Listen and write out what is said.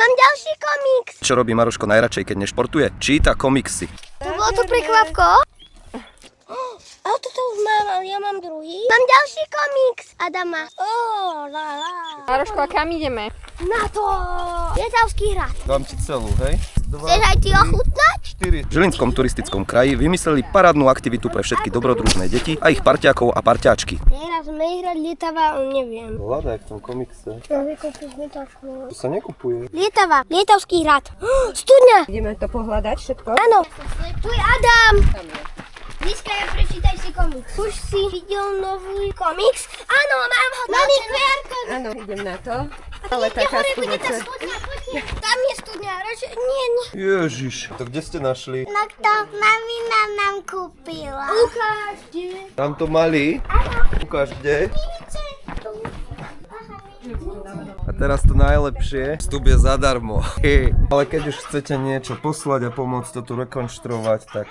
Mám ďalší komiks. Čo robí Maruško najradšej, keď nešportuje? Číta komiksy. To bolo to prekvapko? A toto už mám, ale ja mám druhý. Mám ďalší komiks Adama. Maruško, a kam ideme? Na to! Lietavský hrad. Dám ti celú, hej? Chceš aj ty ochutnať? 4. V Žilinskom turistickom kraji vymysleli parádnu aktivitu pre všetky dobrodružné deti a ich parťákov a parťáčky. Teraz sme hrať lietava, neviem. Hľadaj v tom komikse. Ja vykúpiš lietavku. To sa nekupuje. Lietava, lietavský hrad. Studňa! Ideme to pohľadať všetko? Áno. Tu je Adam. Dneska prečítaj si komiks. Už si videl nový komiks? Áno, mám ho. Nový kverko. Áno, idem na to. Ale taká Tá skúdeca. studňa, poďme. Tam je studňa. Nie. Ježiš, to kde ste našli? No to mamina nám kúpila. Ukáž, kde? Tam to mali? Ukáž kde? A teraz to najlepšie, vstup je zadarmo. Ale keď už chcete niečo poslať a pomôcť to tu rekonštruovať, tak